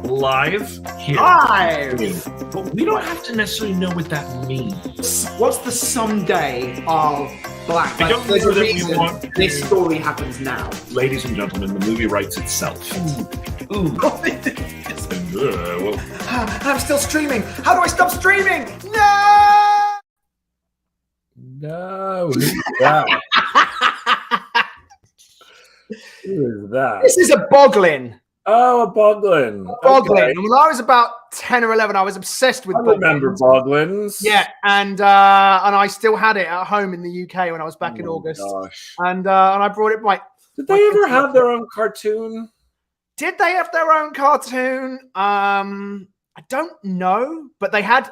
Live here. Live! But we don't have to necessarily know what that means. What's the someday of blank? I don't there's know a that we reason want this story happens now. Ladies and gentlemen, the movie writes itself. Ooh. Well, I'm still streaming. How do I stop streaming? No! No, who's that? Who is that? This is a Boglin. Oh, a Boglin. Boglin. Okay. When I was about 10 or 11, I was obsessed with I remember Boglins. Boglins. Yeah, and I still had it at home in the UK when I was back in August. Gosh. And I brought it by. Did they ever have their own cartoon? Did they have their own cartoon? I don't know, but they had.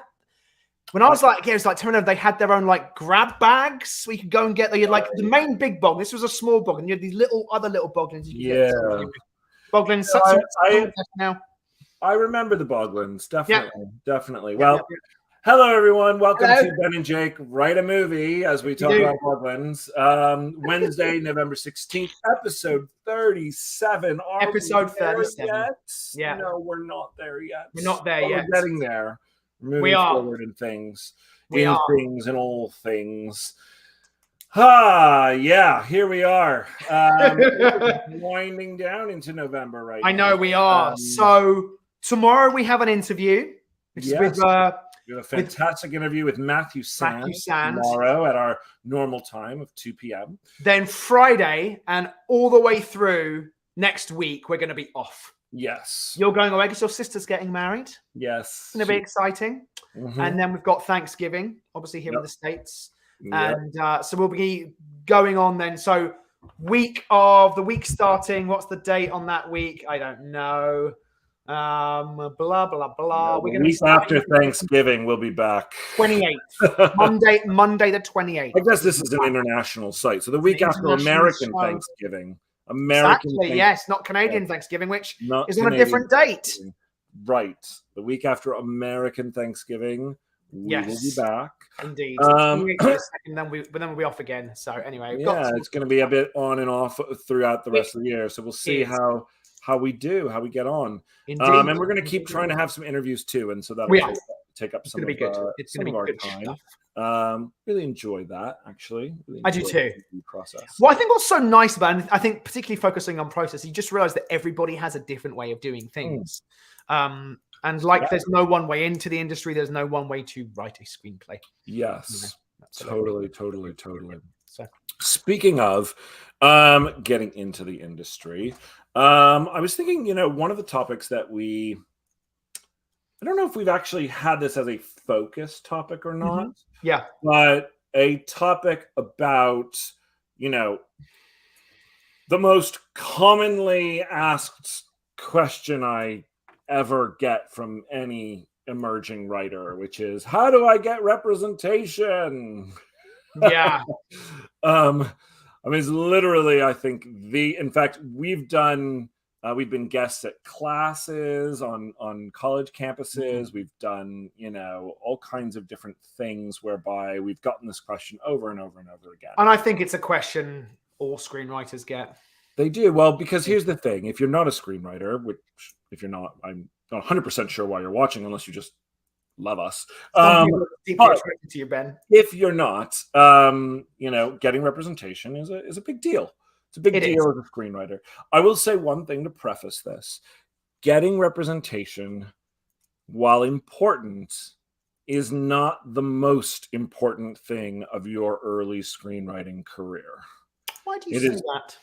When I was like, it was like 10 or 11, they had their own like grab bags. We could go and get. They had like the main big Boglin. This was a small Boglin. You had these other little Boglins. You could get. Boglins. Now. I remember the Boglins. Definitely. Definitely. Yeah, Well, hello, everyone. Welcome Hello. to Ben and Jake Write a Movie as we talk about Boglins. Wednesday, November 16th, episode 37. Episode 37. Yet? Yeah. No, we're not there yet. We're not there But yet. We're getting there. Moving We are. forward in things. We are. Things and all things. Yeah, here we are. Winding down into November right now. I know we are. So tomorrow we have an interview. Which is with we have a fantastic interview with Matthew Sands tomorrow at our normal time of 2 p.m. Then Friday and all the way through next week, we're going to be off. Yes. You're going away because your sister's getting married. Yes. It's going to be exciting. Mm-hmm. And then we've got Thanksgiving, obviously here in the States. Yep. And so we'll be going on then. So the week starting, what's the date on that week? I don't know. Blah, blah, blah. We're week after Thanksgiving, we'll be back. 28th. Monday the 28th. I guess this is an international site. So the week after American Thanksgiving. Exactly, yes, not Canadian Thanksgiving, which is on a different date. Right. The week after American Thanksgiving, we will be back. Indeed. But then we'll be off again. So anyway, it's going to be a bit on and off throughout the rest of the year. So we'll see how we do, how we get on. And we're going to keep trying to have some interviews too. And so that'll take up some of our time. Really enjoy that, actually. I do too. Process. Well, I think what's so nice about it, and I think particularly focusing on process, you just realize that everybody has a different way of doing things. And there's no one way into the industry. There's no one way to write a screenplay. Yes, totally. So, speaking of getting into the industry, I was thinking, one of the topics that I don't know if we've actually had this as a focus topic or not. Mm-hmm. Yeah. But a topic about, the most commonly asked question I ever get from any emerging writer, which is, how do I get representation? Yeah. It's literally, I think in fact, we've been guests at classes on college campuses. We've done, all kinds of different things whereby we've gotten this question over and over and over again. And I think it's a question all screenwriters get. They do. Well, because here's the thing. If you're not a screenwriter, which if you're not, I'm not 100% sure why you're watching unless you just love us. Deeply attracted to you, Ben. If you're not, getting representation is a big deal. It's a big deal as a screenwriter. I will say one thing to preface this. Getting representation, while important, is not the most important thing of your early screenwriting career. Why do you say that?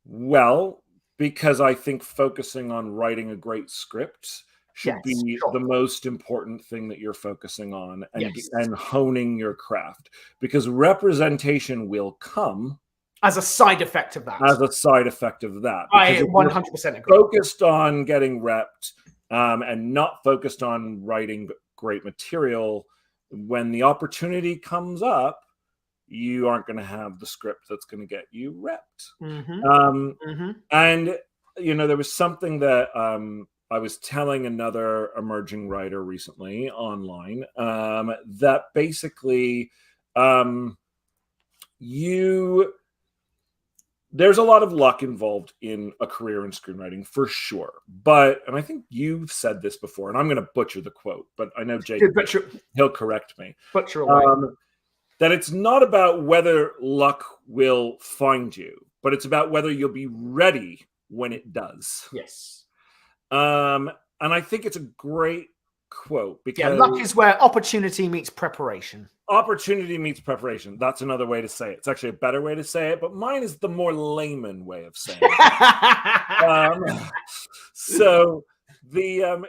Well, because I think focusing on writing a great script should be the most important thing that you're focusing on and honing your craft. Because representation will come as a side effect of that. I 100% agree. Focused on getting repped and not focused on writing great material. When the opportunity comes up, you aren't going to have the script that's going to get you repped. Mm-hmm. And, there was something that I was telling another emerging writer recently online that basically there's a lot of luck involved in a career in screenwriting for sure. But, and I think you've said this before, and I'm going to butcher the quote, but I know Jake, he'll correct me. Butcher away. That it's not about whether luck will find you, but it's about whether you'll be ready when it does. Yes. And I think it's a great quote because luck is where opportunity meets preparation. Opportunity meets preparation. That's another way to say it. It's actually a better way to say it, but mine is the more layman way of saying it. So the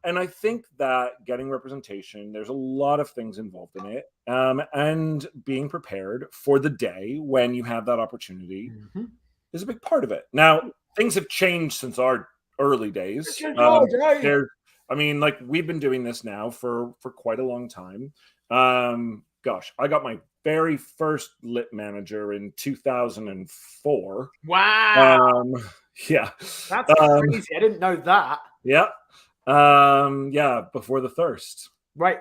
and I think that getting representation, there's a lot of things involved in it, and being prepared for the day when you have that opportunity is a big part of it. Now, things have changed since our early days. I mean, like, we've been doing this now for quite a long time. Gosh, I got my very first lit manager in 2004. Wow. Yeah. That's crazy. I didn't know that. Yeah. Yeah, before the Thirst. Right.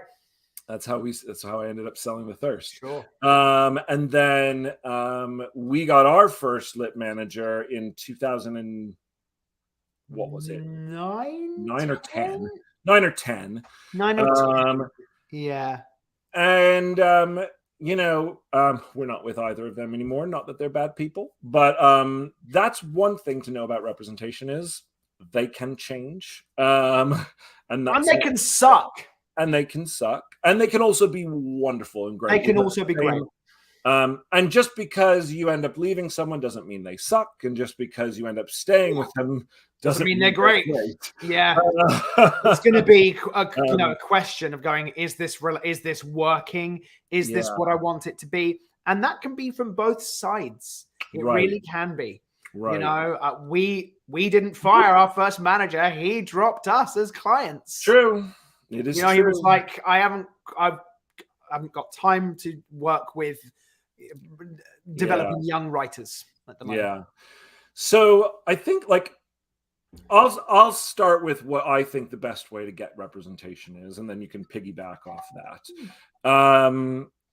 That's how I ended up selling the Thirst. Sure. And then we got our first lit manager in 2000 and what was it? 9 or 10. 9 or 10. 9 or 10. Yeah. And we're not with either of them anymore. Not that they're bad people, but that's one thing to know about representation is they can change. And they can suck. And they can suck. And they can also be wonderful and great. They can also be great. And just because you end up leaving someone doesn't mean they suck. And just because you end up staying with them doesn't mean they're great. Yeah. It's going to be a question of going, is this working? Is this what I want it to be? And that can be from both sides. It really can be. Right. We didn't fire our first manager. He dropped us as clients. True. It is true. He was like, I haven't got time to work with developing young writers at the moment. Yeah. So I think I'll start with what I think the best way to get representation is, and then you can piggyback off that.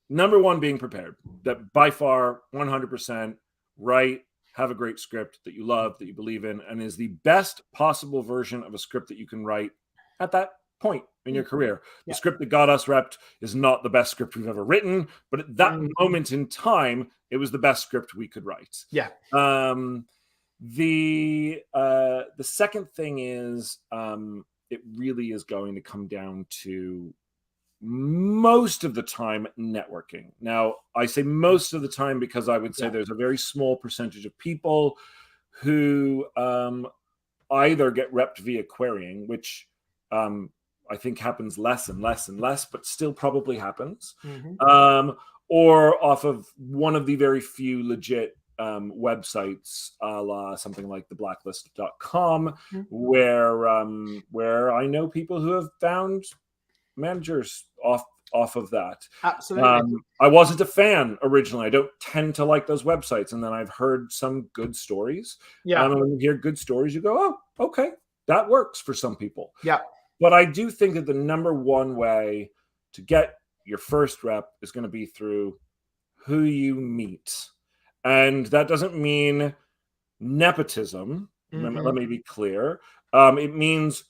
Number one, being prepared. That by far 100% write, have a great script that you love, that you believe in, and is the best possible version of a script that you can write at that point in your career. The script that got us repped is not the best script we've ever written, but at that moment in time, it was the best script we could write. Yeah. The second thing is it really is going to come down to most of the time networking. Now, I say most of the time because I would say there's a very small percentage of people who either get repped via querying, which I think happens less and less and less, but still probably happens, or off of one of the very few legit websites, a la something like theblacklist.com, where I know people who have found managers off of that. Absolutely. I wasn't a fan originally. I don't tend to like those websites, and then I've heard some good stories. Yeah. And when you hear good stories, you go, oh, okay, that works for some people. Yeah. But I do think that the number one way to get your first rep is going to be through who you meet. And that doesn't mean nepotism. Let me be clear. It means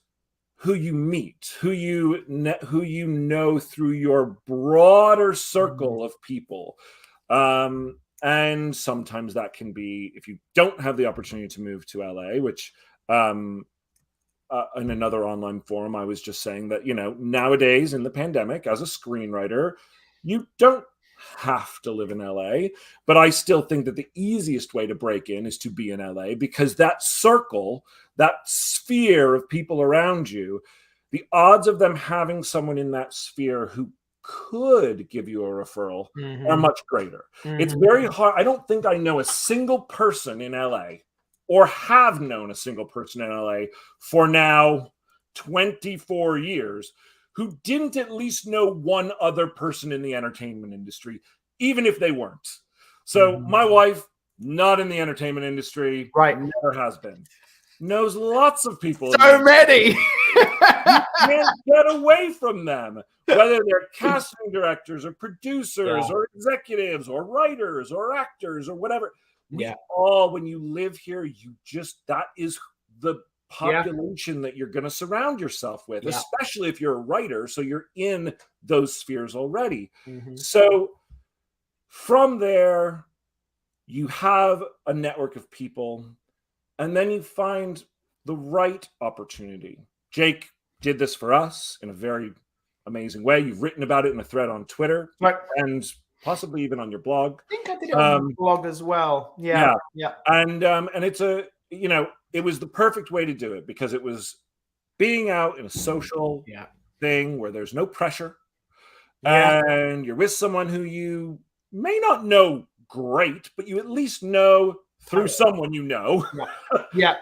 who you meet, who you know through your broader circle of people. And sometimes that can be, if you don't have the opportunity to move to LA, which in another online forum, I was just saying that, nowadays in the pandemic, as a screenwriter, you don't have to live in LA, but I still think that the easiest way to break in is to be in LA, because that circle, that sphere of people around you, the odds of them having someone in that sphere who could give you a referral are much greater. It's very hard. I don't think I know a single person in LA, or have known a single person in LA for now 24 years who didn't at least know one other person in the entertainment industry, even if they weren't. So my wife, not in the entertainment industry, never has been. Knows lots of people. So many. You can't get away from them, whether they're casting directors or producers or executives or writers or actors or whatever. We Yeah. all, when you live here, that is the population that you're going to surround yourself with, Yeah. especially if you're a writer. So you're in those spheres already. Mhm. So from there, you have a network of people, and then you find the right opportunity. Jake did this for us in a very amazing way. You've written about it in a thread on Twitter, Right. and possibly even on your blog. I think I did it on the blog as well. Yeah. And it's it was the perfect way to do it, because it was being out in a social thing where there's no pressure, and you're with someone who you may not know great, but you at least know through someone you know. Yeah.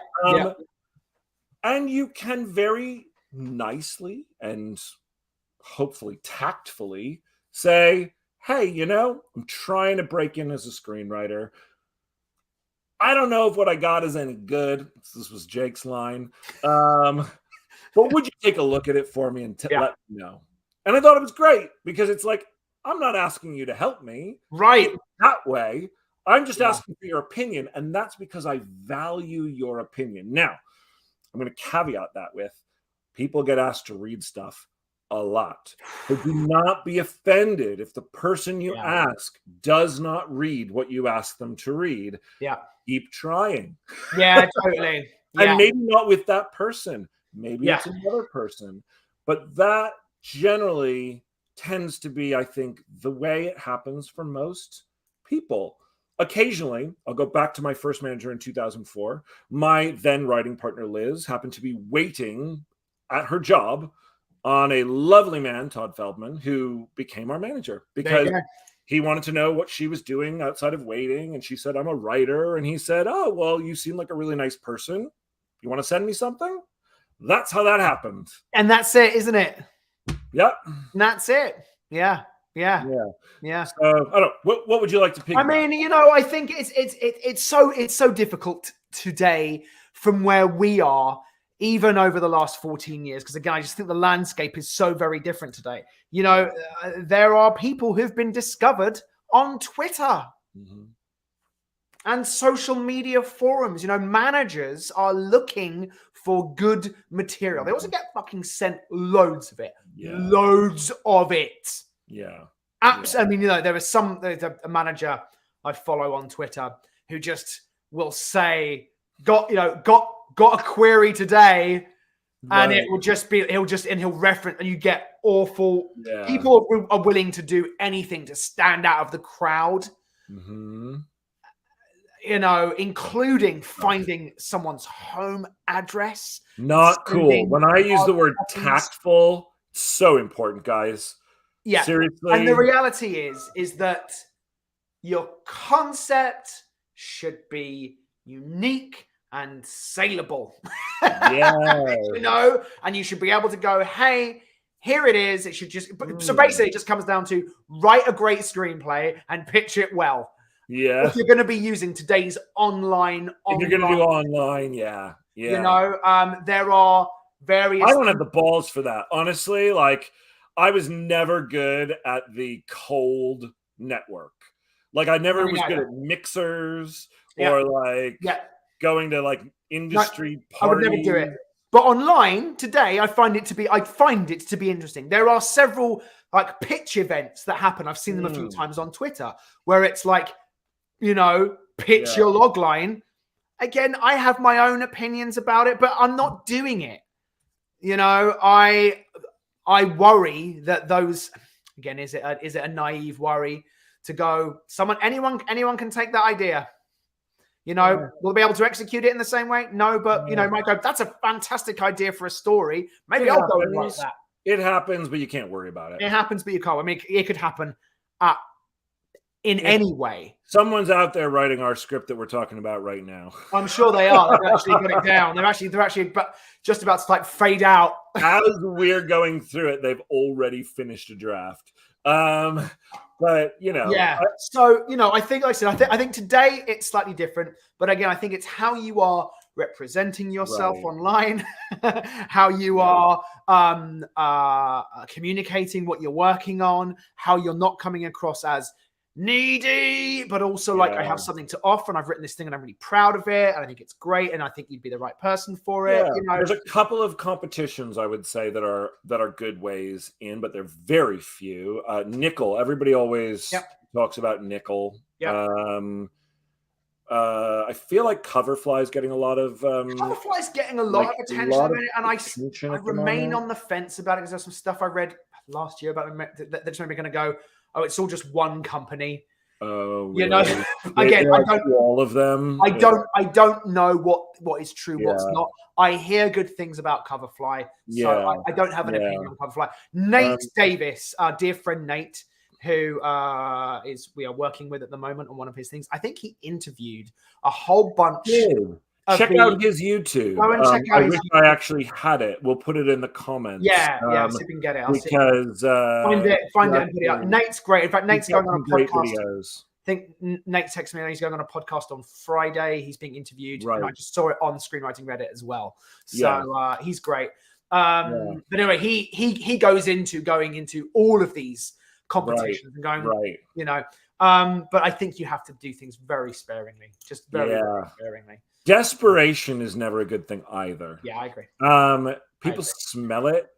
And you can very nicely and hopefully tactfully say, hey, I'm trying to break in as a screenwriter. I don't know if what I got is any good. This was Jake's line. But would you take a look at it for me and let me know? And I thought it was great, because it's like, I'm not asking you to help me. Right. That way. I'm just asking for your opinion. And that's because I value your opinion. Now, I'm going to caveat that with, people get asked to read stuff a lot. But do not be offended if the person you ask does not read what you ask them to read. Yeah. Keep trying. Yeah, totally. And maybe not with that person. Maybe it's another person. But that generally tends to be, I think, the way it happens for most people. Occasionally, I'll go back to my first manager in 2004. My then writing partner, Liz, happened to be waiting at her job on a lovely man, Todd Feldman, who became our manager, because he wanted to know what she was doing outside of waiting. And she said, I'm a writer. And he said, oh, well, you seem like a really nice person. You want to send me something? That's how that happened. And that's it, isn't it? Yep. And that's it. Yeah. So, I don't. What would you like to pick? I mean, I think it's so difficult today from where we are, even over the last 14 years. Because again, I just think the landscape is so very different today. There are people who've been discovered on Twitter and social media forums. Managers are looking for good material. They also get fucking sent loads of it. Loads of it. Yeah. Absolutely. I mean, there's a manager I follow on Twitter who just will say, got a query today, and it will just be, he'll reference, and you get awful. People are willing to do anything to stand out of the crowd. Including finding someone's home address. Not cool. When I use the word tactful, so important, guys. Yeah. Seriously. And the reality is that your concept should be unique and saleable. And you should be able to go, hey, here it is. It should just so basically it just comes down to write a great screenplay and pitch it well. Yeah. If you're going to be using today's online. If you're going to do online, there are various. I don't have the balls for that, honestly. Like, I was never good at the cold network. Like, I never was good at mixers or going to like industry parties. I would never do it. But online today, I find it to be interesting. There are several like pitch events that happen. I've seen them a few times on Twitter where it's like, pitch your log line. Again, I have my own opinions about it, but I'm not doing it. I worry that those, again, is it a naive worry to go, anyone can take that idea. Will they be able to execute it in the same way? No, but might go, that's a fantastic idea for a story. Maybe I'll go and write that. It happens, but you can't worry about it. It happens, but you can't. I mean, it could happen in any way. Someone's out there writing our script that we're talking about right now. I'm sure they are. They've actually got it down. They're actually just about to like fade out. As we're going through it, they've already finished a draft. But yeah. So I think, like I said, I think today it's slightly different. But again, I think it's how you are representing yourself online, how you are communicating what you're working on, how you're not coming across as needy, but also like I Yeah. have something to offer, and I've written this thing, and I'm really proud of it, and I think it's great, and I think you'd be the right person for it. Yeah, You know, there's a couple of competitions I would say that are good ways in, but they're very few. Nickel, everybody always Yep. talks about Nickel. Yep. I feel like Coverfly is getting a lot of Coverfly's getting a lot of attention, at the minute, and I remain on the fence about it because there's some stuff I read last year about that just made me kind of go, oh, it's all just one company. Oh, You know, really? again, I don't all of them. I don't know what is true, what's not. I hear good things about Coverfly, so I don't have an opinion on Coverfly. Nate Davis, our dear friend Nate, who we are working with at the moment on one of his things. I think he interviewed a whole bunch. Check out his YouTube. Go and check out I his wish I actually had it. We'll put it in the comments. Yeah, see if we can get it. Because find it and put it up. Nate's great. In fact, Nate's going on a podcast. Videos. I think Nate texted me and he's going on a podcast on Friday. He's being interviewed. Right. And I just saw it on Screenwriting Reddit as well. So he's great. But anyway, he goes into going into all of these competitions and going, you know. But I think you have to do things very sparingly, just very sparingly. Desperation is never a good thing either. Yeah, I agree. People smell it.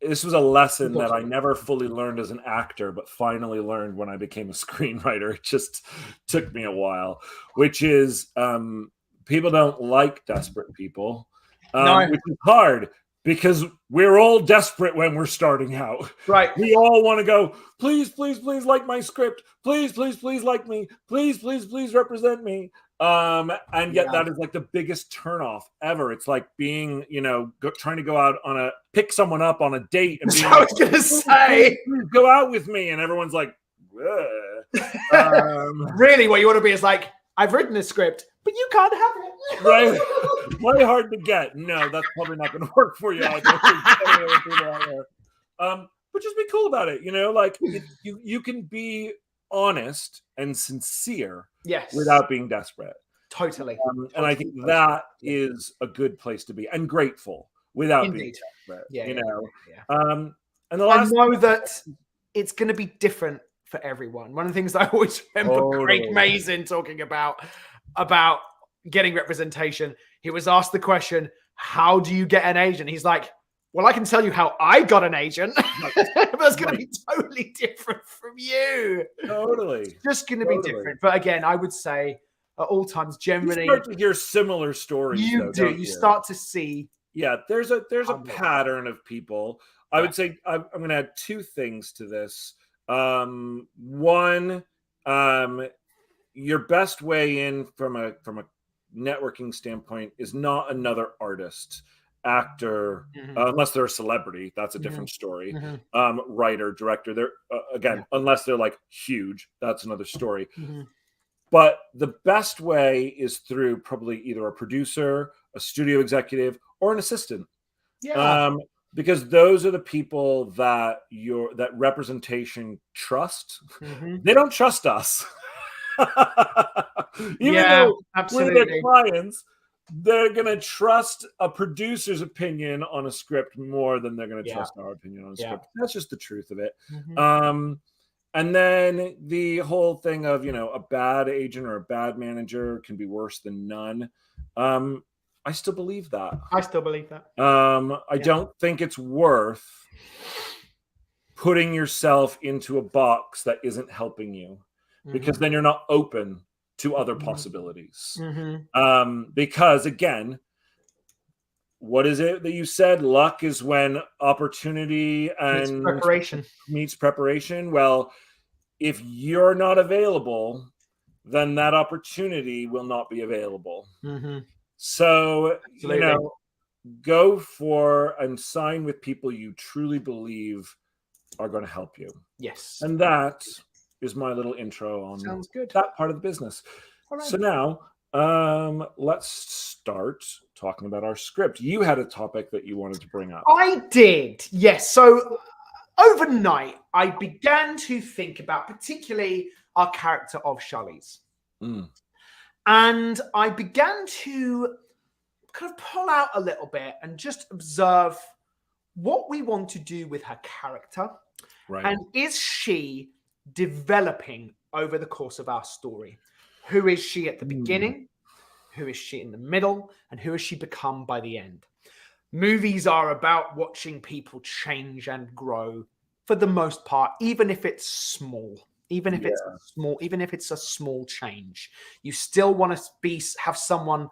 This was a lesson that I never fully learned as an actor, but finally learned when I became a screenwriter. It just took me a while, which is people don't like desperate people, which is hard because we're all desperate when we're starting out. Right. We all want to go, please, please, please like my script. Please, please, please like me. Please, please, please represent me. And yet that is like the biggest turnoff ever. It's like being, trying to go out pick someone up on a date and being I was going to say, please go out with me. And everyone's like, really what you want to be is like, I've written this script, but you can't have it. Right? Very hard to get. No, that's probably not going to work for you. But just be cool about it. Like you can be honest and sincere without being desperate. Totally. And I think that is a good place to be, and grateful without being desperate. And the last, I know that it's going to be different for everyone. One of the things I always remember Craig Mazin talking about getting representation. He was asked the question, how do you get an agent? He's like, well, I can tell you how I got an agent, but it's going to be totally different from you. Totally. It's just going to be different. But again, I would say at all times, generally, you start to hear similar stories. You start to see. Yeah, there's a pattern of people. I would say I'm going to add two things to this. One, your best way in from a networking standpoint is not another artist, actor, unless they're a celebrity. That's a different story. Writer, director. They're unless they're like huge, that's another story. But the best way is through probably either a producer, a studio executive, or an assistant. Because those are the people that that representation trust. They don't trust us. Even though we're their clients, they're going to trust a producer's opinion on a script more than they're going to trust our opinion on a script. That's just the truth of it. And then the whole thing of, a bad agent or a bad manager can be worse than none. I still believe that. I don't think it's worth putting yourself into a box that isn't helping you, because then you're not open to other possibilities. Because again, what is it that you said? Luck is when opportunity and meets preparation. Well, if you're not available, then that opportunity will not be available. So, go for and sign with people you truly believe are going to help you. Yes. And that is my little intro on that part of the business. Right. So now, let's start talking about our script. You had a topic that you wanted to bring up. I did, yes. So overnight, I began to think about particularly our character of Charlize. And I began to kind of pull out a little bit and just observe what we want to do with her character. Right. And is she developing over the course of our story. Who is she at the beginning? Who is she in the middle? And who has she become by the end? Movies are about watching people change and grow for the most part, even if it's small. Even if it's a small change, you still want to have someone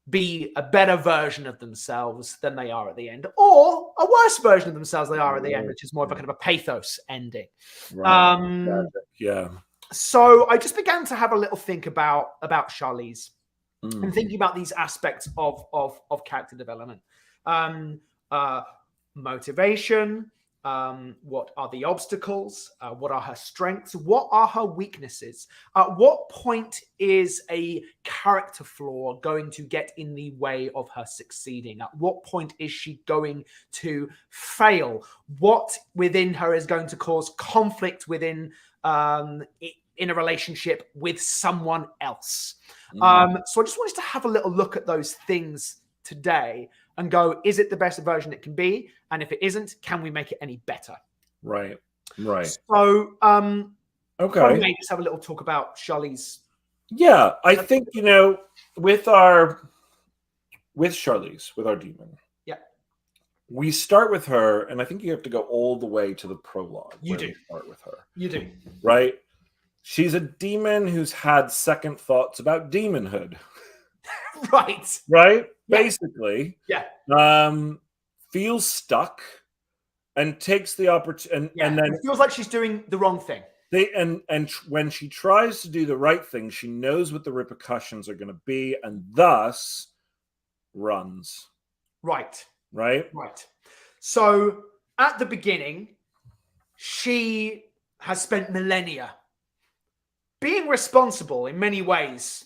be a better version of themselves than they are at the end, or a worse version of themselves they are at the end, which is more of a kind of a pathos ending. Right. So I just began to have a little think about Charlize and thinking about these aspects of character development, motivation. What are the obstacles? What are her strengths? What are her weaknesses? At what point is a character flaw going to get in the way of her succeeding? At what point is she going to fail? What within her is going to cause conflict within in a relationship with someone else? So I just wanted to have a little look at those things today and go, is it the best version it can be? And if it isn't, can we make it any better? Right. So, okay. Maybe just have a little talk about Charlize. Yeah, I think, with Charlize, with our demon. Yeah. We start with her, and I think you have to go all the way to the prologue. You do. We start with her. You do. Right? She's a demon who's had second thoughts about demonhood. Right. Right? Yeah. Basically. Yeah. Feels stuck and takes the opportunity, and then it feels like she's doing the wrong thing. When she tries to do the right thing, she knows what the repercussions are going to be, and thus runs. Right. Right. So at the beginning, she has spent millennia being responsible in many ways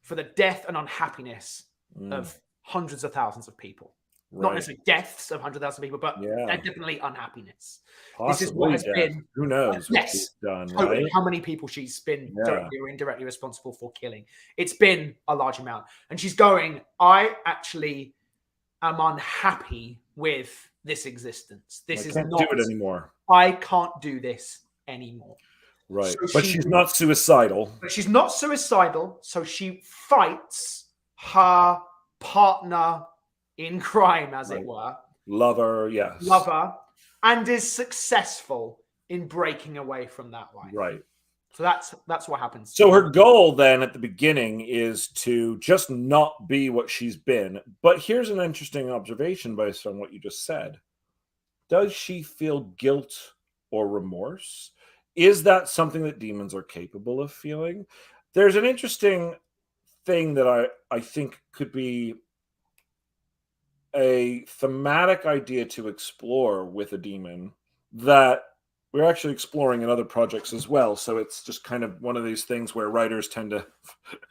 for the death and unhappiness of hundreds of thousands of people. Right. Not necessarily deaths of 100,000 people, but definitely unhappiness. Possibly this is what has been. Who knows what she's done, right? How many people she's been directly or indirectly responsible for killing. It's been a large amount. And she's going, I actually am unhappy with this existence. This is can't not do it anymore. I can't do this anymore. Right. So but she's not suicidal. But she's not suicidal, so she fights her partner in crime, as it were. Lover, yes. Lover, and is successful in breaking away from that life. Right. So that's what happens. So her goal then at the beginning is to just not be what she's been. But here's an interesting observation based on what you just said. Does she feel guilt or remorse? Is that something that demons are capable of feeling? There's an interesting thing that I think could be a thematic idea to explore with a demon that we're actually exploring in other projects as well. So it's just kind of one of these things where writers tend to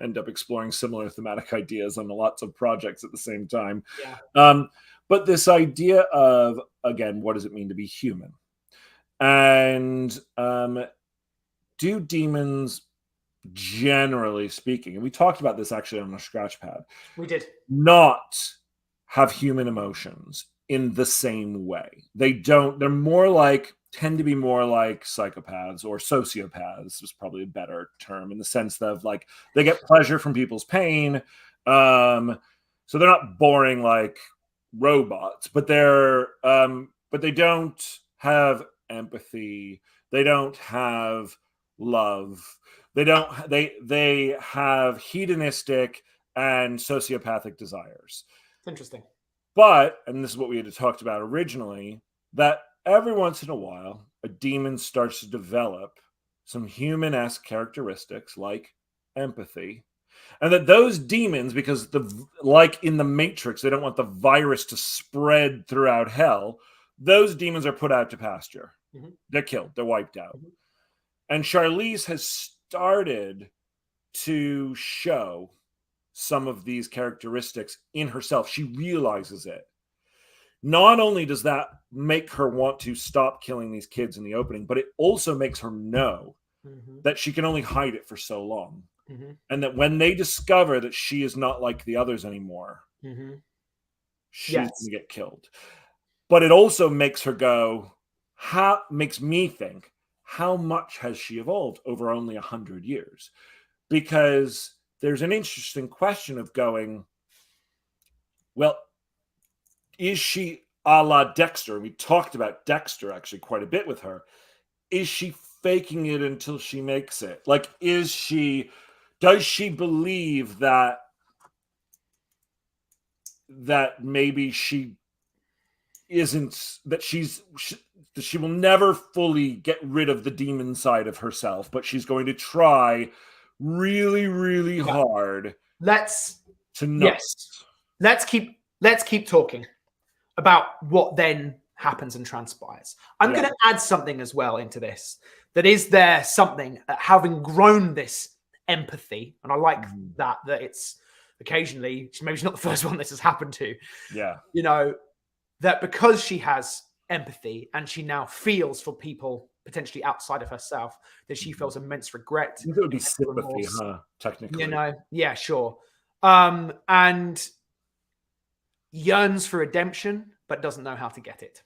end up exploring similar thematic ideas on lots of projects at the same time. Yeah. But this idea of, again, what does it mean to be human? And do demons, generally speaking, and we talked about this actually on a scratch pad. We did. Not have human emotions in the same way. They don't. They're tend to be more like psychopaths or sociopaths is probably a better term, in the sense of like they get pleasure from people's pain. So they're not boring like robots, but but they don't have empathy. They don't have love. They have hedonistic and sociopathic desires. It's interesting. But, and this is what we had talked about originally, that every once in a while, a demon starts to develop some human-esque characteristics like empathy. And that those demons, because like in the Matrix, they don't want the virus to spread throughout hell, those demons are put out to pasture. Mm-hmm. They're killed. They're wiped out. Mm-hmm. And Charlize has started to show some of these characteristics in herself. She realizes it. Not only does that make her want to stop killing these kids in the opening, but it also makes her know that she can only hide it for so long. And that when they discover that she is not like the others anymore, she's going to get killed. But it also makes her go, makes me think, how much has she evolved over only 100 years? Because there's an interesting question of going, well, is she a la Dexter? We talked about Dexter actually quite a bit with her. Is she faking it until she makes it? Like, does she believe that maybe she isn't, that she will never fully get rid of the demon side of herself, but she's going to try really, really hard to not. Yes. Let's keep talking about what then happens and transpires. I'm going to add something as well into this. That is there something, having grown this empathy, and I like that it's occasionally, maybe she's not the first one this has happened to. Yeah. You know, that because she has empathy and she now feels for people potentially outside of herself, that she feels immense regret. It would be sympathy, huh? Technically. You know, yeah, sure. And yearns for redemption, but doesn't know how to get it.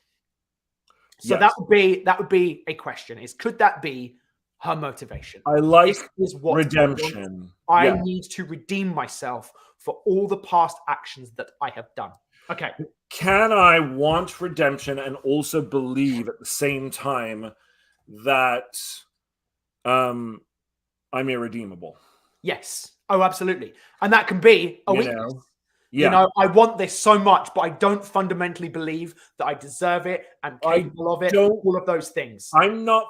So that would be a question: could that be her motivation? I like redemption. I need to redeem myself for all the past actions that I have done. Okay. Can I want redemption and also believe at the same time that I'm irredeemable? Yes. Oh, absolutely. And that can be a weakness. Yeah. You know, I want this so much, but I don't fundamentally believe that I deserve it and capable of it. All of those things. I'm not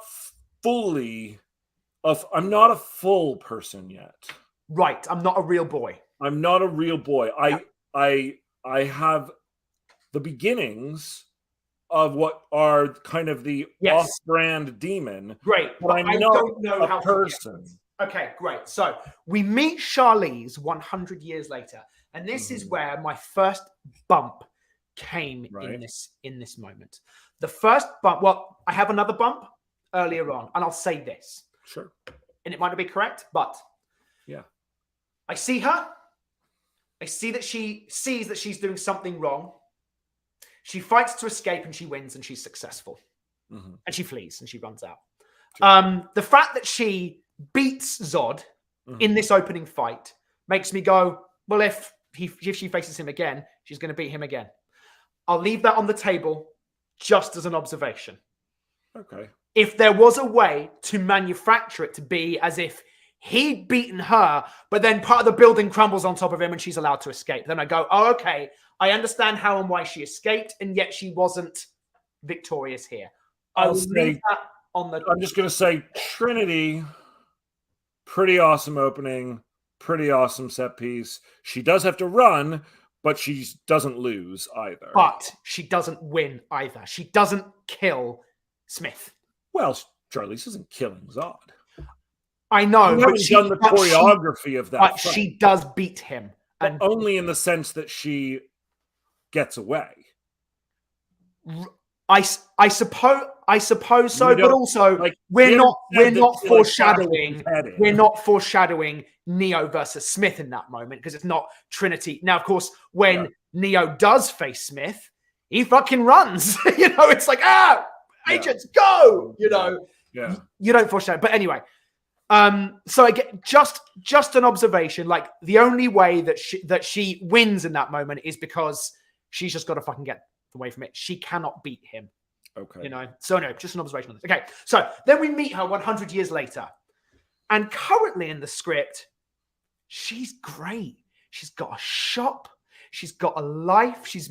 I'm not a full person yet. Right. I'm not a real boy. I'm not a real boy. I have the beginnings of what are kind of the off-brand demon. Great. But I don't know how person. Okay, great. So we meet Charlize 100 years later. And this is where my first bump came in this moment. The first bump, well, I have another bump earlier on, and I'll say this. Sure. And it might not be correct, but I see her. I see that she sees that she's doing something wrong. She fights to escape and she wins and she's successful. And she flees and she runs out. Sure. The fact that she beats Zod in this opening fight makes me go, well, if she faces him again, she's going to beat him again. I'll leave that on the table just as an observation. Okay. If there was a way to manufacture it to be as if he'd beaten her, but then part of the building crumbles on top of him and she's allowed to escape, then I go, oh, okay, I understand how and why she escaped, and yet she wasn't victorious here. I'm just going to say Trinity, pretty awesome opening. Pretty awesome set piece. She does have to run, but she doesn't lose either. But she doesn't win either. She doesn't kill Smith. Well, Charlize isn't killing Zod. I know. But she's done the choreography of that. But she does beat him. And only in the sense that she gets away. I suppose so, but also we're not foreshadowing. We're not foreshadowing Neo versus Smith in that moment because it's not Trinity. Now, of course, when Neo does face Smith, he fucking runs. You know, it's like agents go. You know, you don't foreshadow. But anyway, so again, just an observation. Like the only way that she wins in that moment is because she's just got to fucking get away from it. She cannot beat him. Okay. You know, so no, just an observation on this. Okay, so then we meet her 100 years later. And currently in the script, she's great. She's got a shop. She's got a life. She's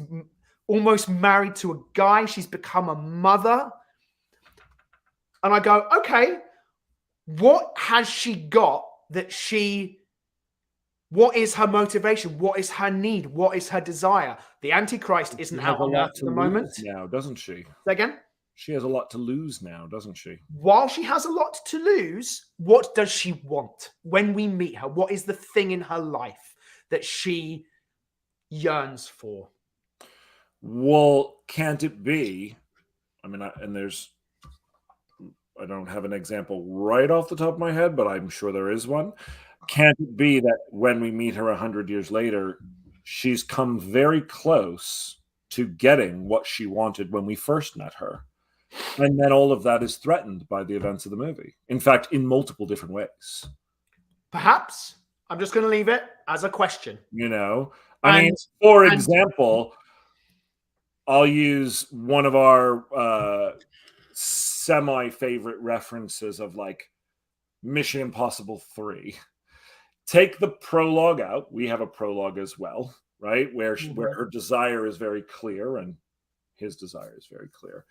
almost married to a guy. She's become a mother. And I go, okay, what has she got what is her motivation? What is her need? What is her desire? The Antichrist isn't out on Earth at the moment. Now, doesn't she? Say again? She has a lot to lose now, doesn't she? While she has a lot to lose, what does she want? When we meet her, what is the thing in her life that she yearns for? Well, can't it be? I mean, I don't have an example right off the top of my head, but I'm sure there is one. Can't it be that when we meet her 100 years later, she's come very close to getting what she wanted when we first met her? And then all of that is threatened by the events of the movie. In fact, in multiple different ways. Perhaps. I'm just going to leave it as a question. You know? I mean, for example, I'll use one of our semi-favorite references of like Mission Impossible 3. Take the prologue out. We have a prologue as well, right? Where her desire is very clear and his desire is very clear.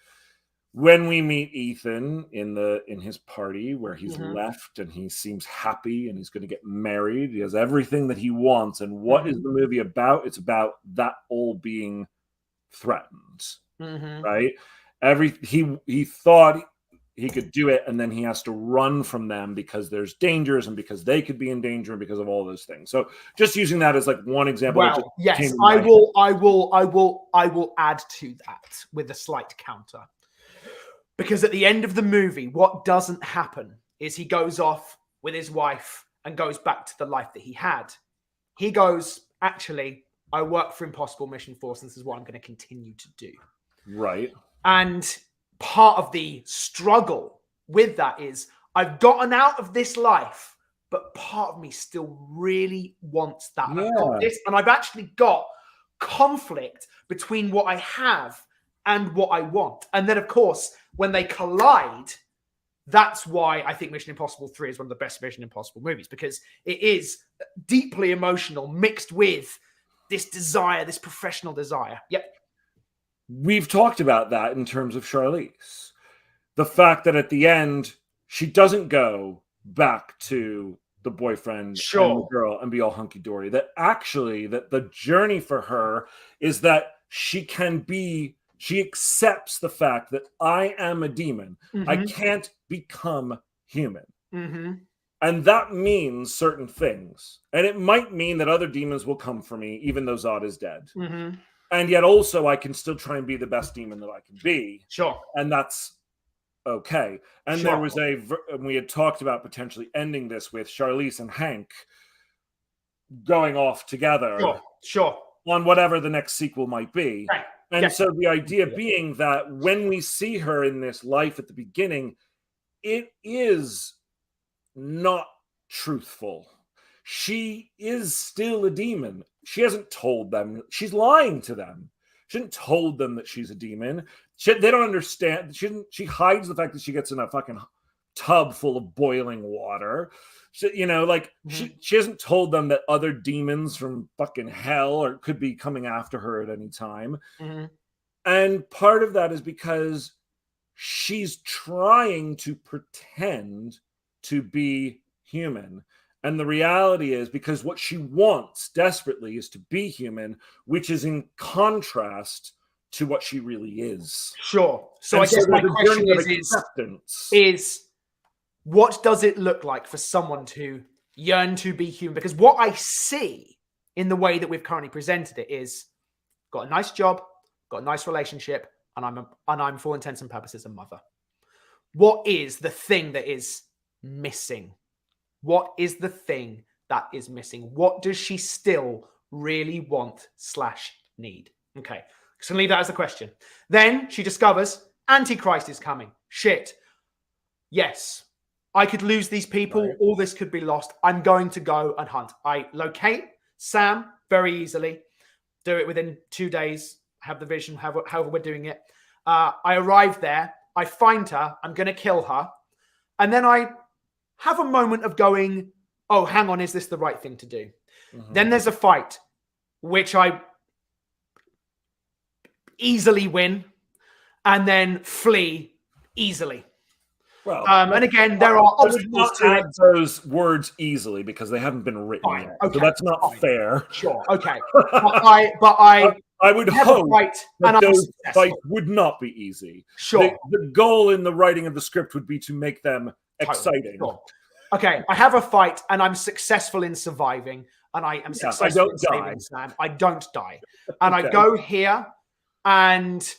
When we meet Ethan in his party where he's left and he seems happy and he's going to get married, he has everything that he wants. And what is the movie about? It's about that all being threatened, right? He thought he could do it, and then he has to run from them because there's dangers and because they could be in danger and because of all those things. So just using that as like one example. Well, yes, I will add to that with a slight counter. Because at the end of the movie, what doesn't happen is he goes off with his wife and goes back to the life that he had. He goes, actually, I work for Impossible Mission Force, and this is what I'm going to continue to do. Right. And part of the struggle with that is I've gotten out of this life, but part of me still really wants that. Yeah. And I've actually got conflict between what I have and what I want. And then, of course, when they collide, that's why I think Mission Impossible 3 is one of the best Mission Impossible movies, because it is deeply emotional mixed with this desire, this professional desire. Yep. We've talked about that in terms of Charlize. The fact that at the end, she doesn't go back to the boyfriend and the girl and be all hunky-dory. That actually, that the journey for her is that she accepts the fact that I am a demon. I can't become human. And that means certain things. And it might mean that other demons will come for me, even though Zod is dead. And yet also I can still try and be the best demon that I can be. Sure. And that's okay. And there was we had talked about potentially ending this with Charlize and Hank going off together. Sure. On whatever the next sequel might be. Right. And so the idea being that when we see her in this life at the beginning, it is not truthful. She is still a demon. She hasn't told them. She's lying to them. She hasn't told them that she's a demon. They don't understand. She hides the fact that she gets in a fucking tub full of boiling water. She hasn't told them that other demons from fucking hell could be coming after her at any time. And part of that is because she's trying to pretend to be human. And the reality is, because what she wants desperately is to be human, which is in contrast to what she really is. Sure. So I guess my question is what does it look like for someone to yearn to be human? Because what I see in the way that we've currently presented it is, got a nice job, got a nice relationship, and I'm for all intents and purposes a mother. What is the thing that is missing? What is the thing that is missing? What does she still really want / need? Okay, so leave that as a question. Then she discovers Antichrist is coming. Shit. Yes, I could lose these people. Right. All this could be lost. I'm going to go and hunt. I locate Sam very easily. Do it within 2 days. Have the vision, however we're doing it. I arrive there. I find her. I'm going to kill her. And then I have a moment of going, oh, hang on, is this the right thing to do? Then there's a fight, which I easily win, and then flee easily. Well, and again, there are obstacles to add those words easily because they haven't been written yet. Okay, so that's not fair. Sure, okay. I would hope that those fights would not be easy. Sure. The goal in the writing of the script would be to make them exciting. Sure. Okay, I have a fight and I'm successful in surviving, and I am successful in saving Sam. I don't die. And I go here, and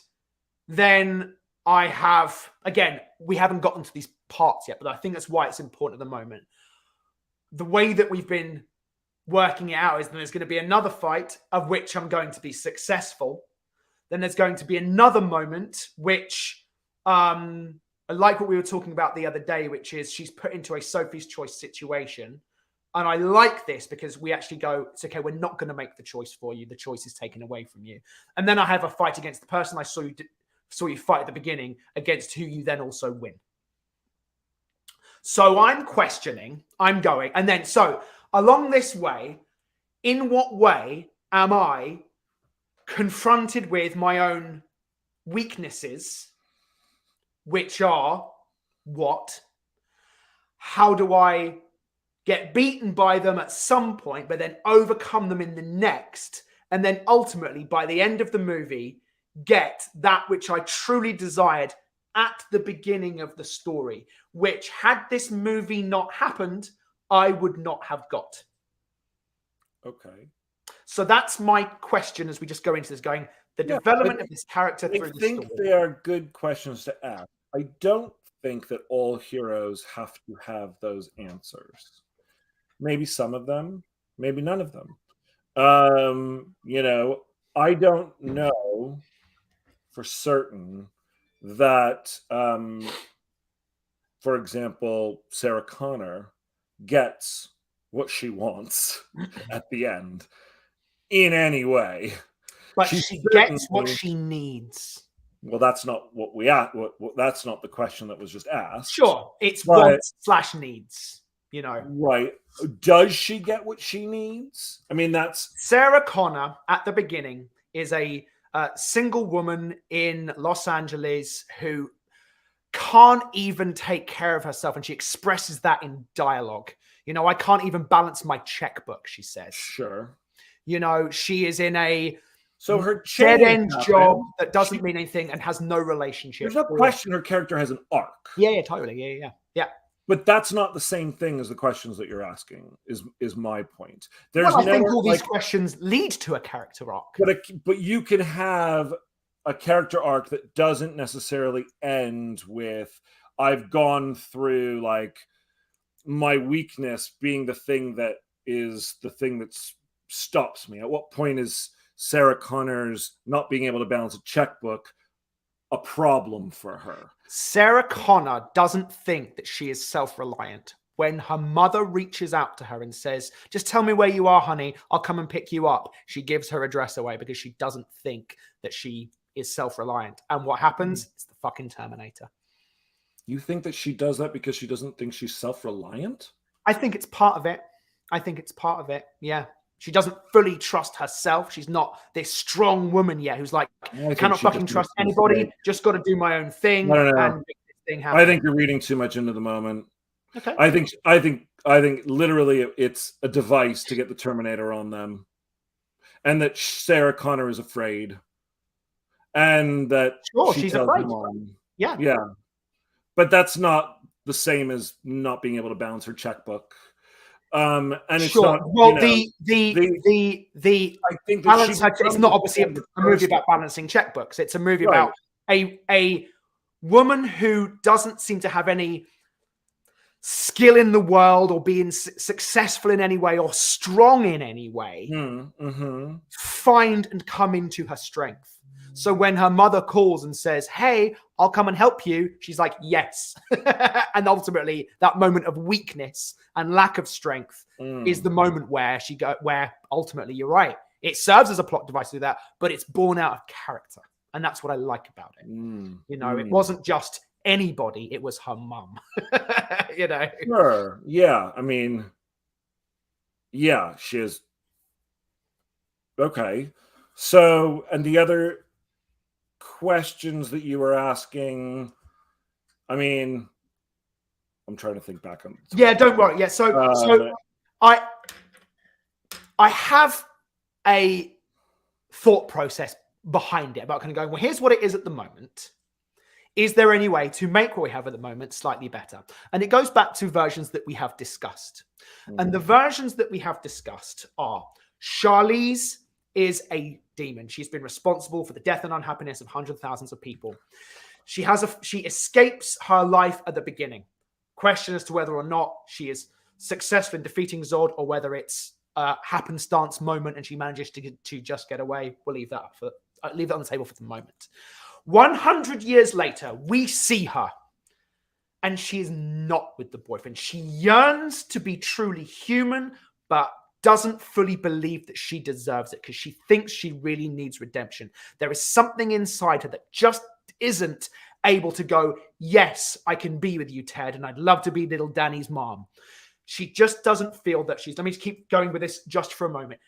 then I have, again, we haven't gotten to these parts yet, but I think that's why it's important at the moment. The way that we've been working it out is that there's going to be another fight of which I'm going to be successful. Then there's going to be another moment which I like what we were talking about the other day, which is she's put into a Sophie's choice situation. And I like this because we actually go, it's okay, we're not going to make the choice for you. The choice is taken away from you. And then I have a fight against the person I saw you fight at the beginning against who you then also win. So I'm questioning, I'm going. And then, so along this way, in what way am I confronted with my own weaknesses, which are what? How do I get beaten by them at some point, but then overcome them in the next, and then ultimately, by the end of the movie, get that which I truly desired at the beginning of the story, which, had this movie not happened, I would not have got. Okay. So that's my question as we just go into this, going, the development of this character through the story. I think they are good questions to ask. I don't think that all heroes have to have those answers. Maybe some of them, maybe none of them. I don't know for certain that, for example, Sarah Connor gets what she wants at the end in any way. But she gets what she needs. Well, that's not what we that's not the question that was just asked. Sure, it's wants/needs. Right. Does she get what she needs? I mean, that's Sarah Connor at the beginning is a single woman in Los Angeles who can't even take care of herself, and she expresses that in dialogue. I can't even balance my checkbook, she says. Sure. She is in a her dead-end job that doesn't mean anything and has no relationship. There's no question her character has an arc. Yeah, totally. Yeah. But that's not the same thing as the questions that you're asking, is my point. I think all these questions lead to a character arc. But you can have a character arc that doesn't necessarily end with, I've gone through my weakness being the thing that stops me. At what point is Sarah Connor's not being able to balance a checkbook a problem for her? Sarah Connor doesn't think that she is self-reliant. When her mother reaches out to her and says, just tell me where you are, honey, I'll come and pick you up, she gives her address away because she doesn't think that she is self-reliant. And what happens? It's the fucking Terminator. You think that she does that because she doesn't think she's self-reliant? I think it's part of it. Yeah. She doesn't fully trust herself. She's not this strong woman yet who's like, I cannot fucking trust anybody. Just got to do my own thing. No. And make this thing happen. I think you're reading too much into the moment. Okay. I think literally it's a device to get the Terminator on them, and that Sarah Connor is afraid, and that she's afraid. Yeah. But that's not the same as not being able to balance her checkbook. And it's not. Well, I think balance. It's not obviously a movie about balancing checkbooks. It's a movie about a woman who doesn't seem to have any skill in the world or being successful in any way or strong in any way. Find and come into her strength. So when her mother calls and says, hey, I'll come and help you, she's like, yes. And ultimately, that moment of weakness and lack of strength is the moment where where ultimately, you're right. It serves as a plot device to do that, but it's born out of character. And that's what I like about it. It wasn't just anybody, it was her mum. Sure. Yeah. I mean, yeah, she is. Okay. So, and the other questions that you were asking, I mean, I'm trying to think back on. Yeah, don't worry. Yeah, so I have a thought process behind it about kind of going, well, here's what it is at the moment. Is there any way to make what we have at the moment slightly better? And it goes back to versions that we have discussed. And the versions that we have discussed are Charlize is a demon. She's been responsible for the death and unhappiness of hundreds of thousands of people. She escapes her life at the beginning. Question as to whether or not she is successful in defeating Zod or whether it's a happenstance moment and she manages to just get away. We'll leave that on the table for the moment. 100 years later, we see her. And she is not with the boyfriend. She yearns to be truly human, but doesn't fully believe that she deserves it because she thinks she really needs redemption. There is something inside her that just isn't able to go, yes, I can be with you, Ted, and I'd love to be little Danny's mom. She just doesn't feel that she's, let me keep going with this just for a moment.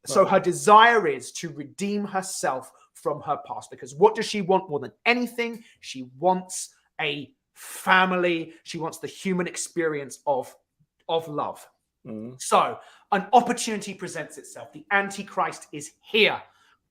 So her desire is to redeem herself from her past, because what does she want more than anything? She wants a family. She wants the human experience of love. So an opportunity presents itself. The Antichrist is here.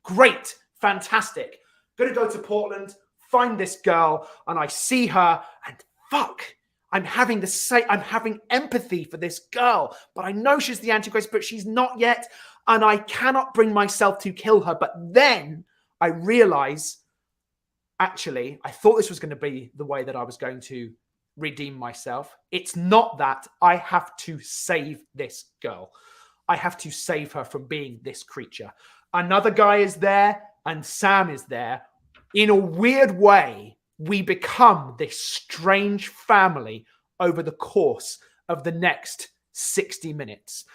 Great. Fantastic. Going to go to Portland, find this girl, and I see her, and fuck, I'm having empathy for this girl, but I know she's the Antichrist, but she's not yet, and I cannot bring myself to kill her. But then I realize, actually, I thought this was going to be the way that I was going to redeem myself. It's not that. I have to save this girl. I have to save her from being this creature. Another guy is there, and Sam is there. In a weird way, we become this strange family over the course of the next 60 minutes.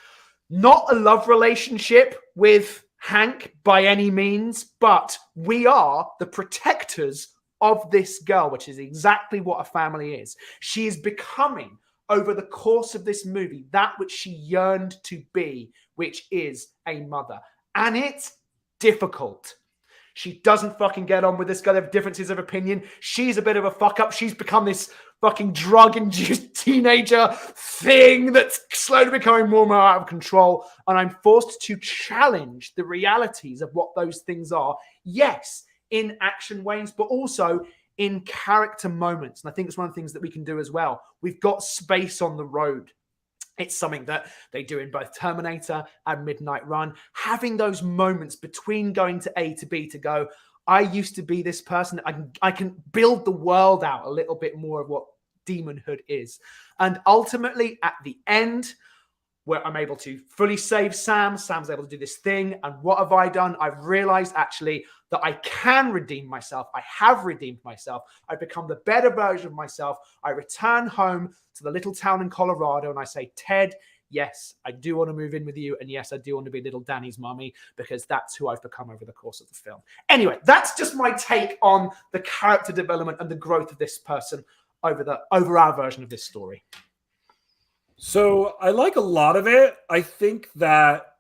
Not a love relationship with Hank by any means, but we are the protectors of this girl, which is exactly what a family is. She is becoming, over the course of this movie, that which she yearned to be, which is a mother. And it's difficult. She doesn't fucking get on with this guy. They have differences of opinion. She's a bit of a fuck up. She's become this fucking drug-induced teenager thing that's slowly becoming more and more out of control. And I'm forced to challenge the realities of what those things are. Yes, in action ways, but also in character moments. And I think it's one of the things that we can do as well. We've got space on the road. It's something that they do in both Terminator and Midnight Run. Having those moments between going to A to B to go, I used to be this person. I can build the world out a little bit more of what demonhood is. And ultimately, at the end, where I'm able to fully save Sam, Sam's able to do this thing. And what have I done? I've realized actually that I can redeem myself. I have redeemed myself. I've become the better version of myself. I return home to the little town in Colorado and I say, Ted, yes, I do want to move in with you. And yes, I do want to be little Danny's mommy, because that's who I've become over the course of the film. Anyway, that's just my take on the character development and the growth of this person over our version of this story. So I like a lot of it. I think that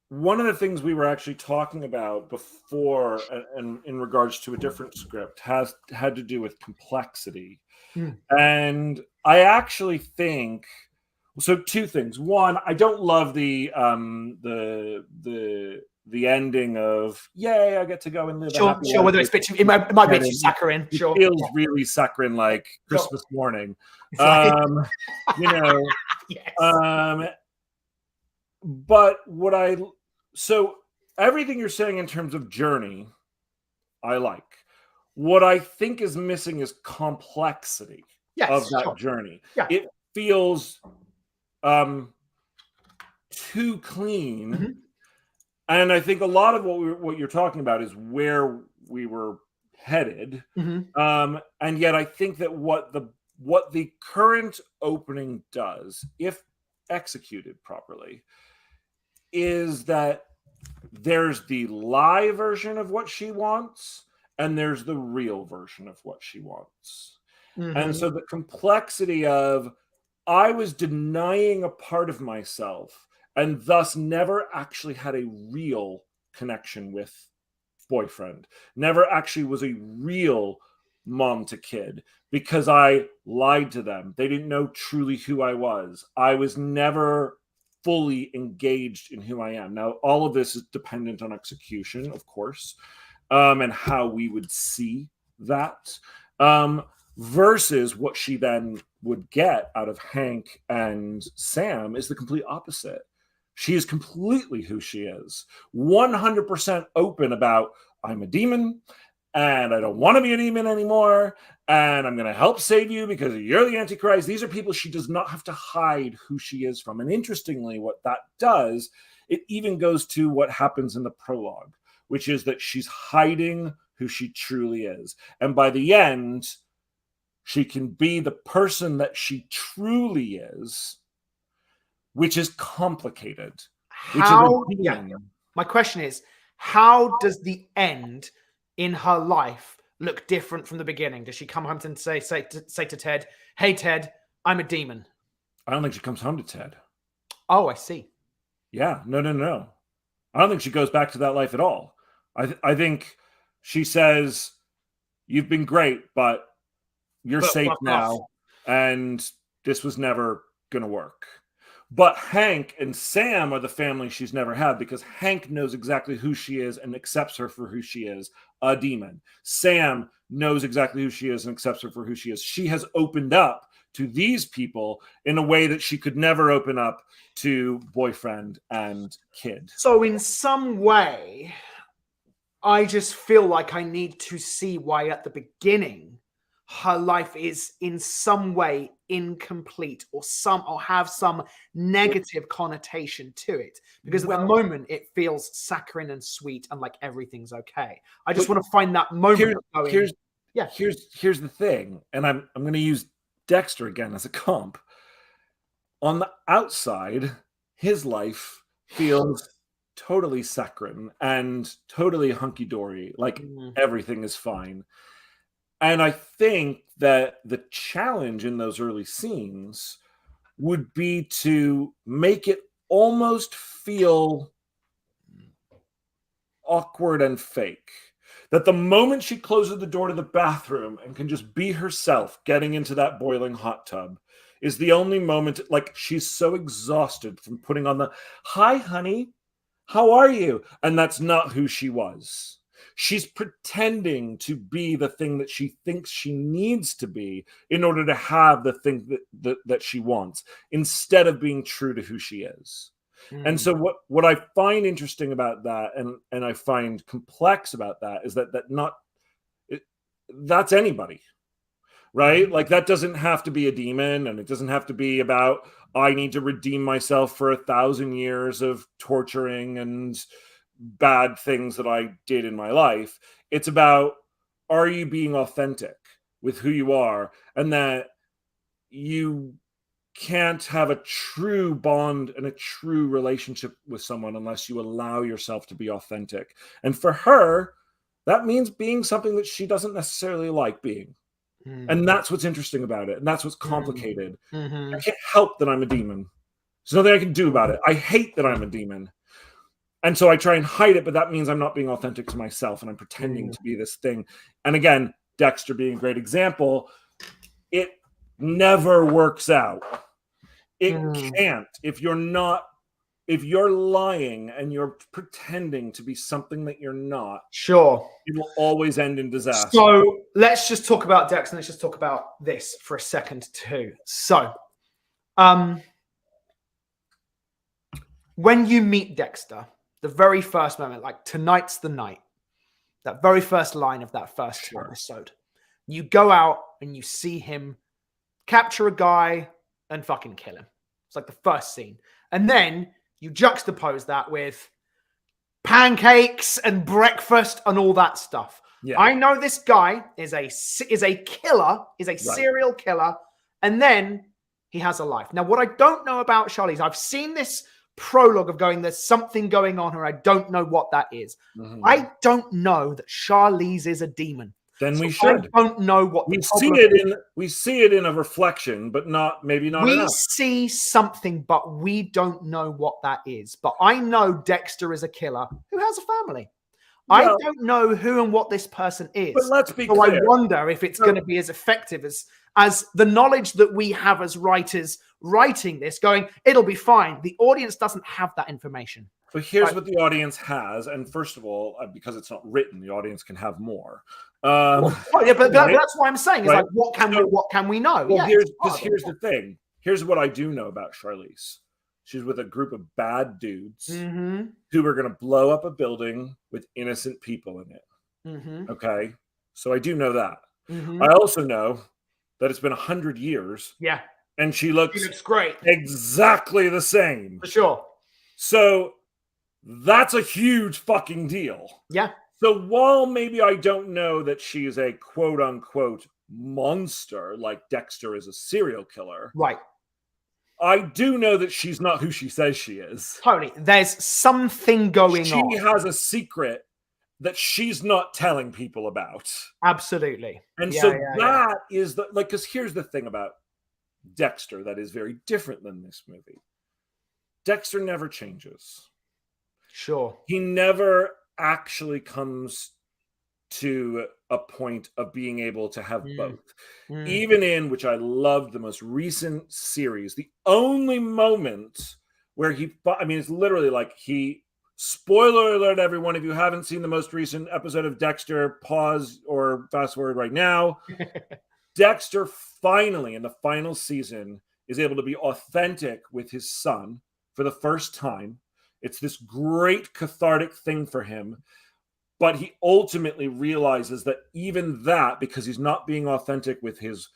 one of the things we were actually talking about before, and in regards to a different script, had to do with complexity. And I actually think, so two things. One, I don't love the ending of, yay, I get to go and live. Sure. Whether it's it might be a bit saccharine. Sure. It feels really saccharine, like Christmas morning. Yes. But so everything you're saying in terms of journey, I like. What I think is missing is complexity of that journey. Yeah. It feels too clean. Mm-hmm. And I think a lot of what you're talking about is where we were headed. Mm-hmm. And yet I think that what the current opening does, if executed properly, is that there's the lie version of what she wants and there's the real version of what she wants. Mm-hmm. And so the complexity of, I was denying a part of myself and thus never actually had a real connection with boyfriend, never actually was a real mom to kid, because I lied to them. They didn't know truly who I was. I was never fully engaged in who I am. Now, all of this is dependent on execution, of course, and how we would see that, versus what she then would get out of Hank and Sam is the complete opposite. She is completely who she is, 100% open about, I'm a demon and I don't want to be a demon anymore, and I'm going to help save you because you're the Antichrist. These are people she does not have to hide who she is from. And interestingly, what that does, it even goes to what happens in the prologue, which is that she's hiding who she truly is. And by the end, she can be the person that she truly is, which is complicated. How? Yeah. My question is, how does the end in her life look different from the beginning? Does she come home and say to Ted, "Hey Ted, I'm a demon"? I don't think she comes home to Ted. Oh, I see. Yeah, no. I don't think she goes back to that life at all. I think she says, "You've been great, but you're safe now, and this was never going to work." But Hank and Sam are the family she's never had, because Hank knows exactly who she is and accepts her for who she is, a demon. Sam knows exactly who she is and accepts her for who she is. She has opened up to these people in a way that she could never open up to boyfriend and kid. So in some way, I just feel like I need to see why at the beginning her life is in some way incomplete or have some negative connotation to it, because at the moment it feels saccharine and sweet and like everything's okay. I just want to find that moment. Here's the thing, and I'm going to use Dexter again as a comp. On the outside, his life feels totally saccharine and totally hunky-dory, like everything is fine. And I think that the challenge in those early scenes would be to make it almost feel awkward and fake. That the moment she closes the door to the bathroom and can just be herself getting into that boiling hot tub is the only moment, like she's so exhausted from putting on the, "Hi, honey, how are you?" And that's not who she was. She's pretending to be the thing that she thinks she needs to be in order to have the thing that she wants, instead of being true to who she is. And so what I find interesting about that, and I find complex about that, is that's anybody, right? Like that doesn't have to be a demon, and it doesn't have to be about, I need to redeem myself for 1,000 years of torturing and bad things that I did in my life. It's about, are you being authentic with who you are, and that you can't have a true bond and a true relationship with someone unless you allow yourself to be authentic. And for her, that means being something that she doesn't necessarily like being. And that's what's interesting about it. And that's what's complicated. I can't help that I'm a demon. There's nothing I can do about it. I hate that I'm a demon. And so I try and hide it, but that means I'm not being authentic to myself, and I'm pretending to be this thing. And again, Dexter being a great example, it never works out. It can't. If you're lying and you're pretending to be something that you're not, sure, it will always end in disaster. So let's just talk about Dexter. Let's just talk about this for a second too. So, when you meet Dexter, the very first moment, like "Tonight's the night," that very first line of that first episode, you go out and you see him capture a guy and fucking kill him. It's like the first scene. And then you juxtapose that with pancakes and breakfast and all that stuff. Yeah. I know this guy is a killer, is a serial killer, and then he has a life. Now, what I don't know about Charlize, I've seen this prologue of going, there's something going on here. I don't know what that is. I don't know that Charlize is a demon. Then we should. I don't know what we see it in a reflection, but maybe not enough. We see something, but we don't know what that is. But I know Dexter is a killer who has a family. I don't know who and what this person is. But let's be clear. I wonder if it's going to be as effective as the knowledge that we have as writers writing this, going, it'll be fine. The audience doesn't have that information. But here's what the audience has. And first of all, because it's not written, the audience can have more. But that's what I'm saying. Is like, what can we know? Well, here's the thing. Here's what I do know about Charlize. She's with a group of bad dudes who are going to blow up a building with innocent people in it. Okay? So I do know that. I also know that it's been 100 years. Yeah. And she looks great. Exactly the same. For sure. So That's a huge fucking deal. Yeah. So while maybe I don't know that she is a quote unquote monster, like Dexter is a serial killer, Right. I do know that she's not who she says she is. Totally. There's something going on. She has a secret that she's not telling people about. Absolutely. And Yeah, so yeah, that is the, like, because here's the thing about Dexter that is very different than this movie. Dexter never changes. Sure. He never actually comes to a point of being able to have both. Even in, which I loved, the most recent series, the only moment where it's literally like spoiler alert, everyone, if you haven't seen the most recent episode of Dexter, pause or fast forward right now. Dexter finally, in the final season, is able to be authentic with his son for the first time. It's this great cathartic thing for him. But he ultimately realizes that even that, because he's not being authentic with his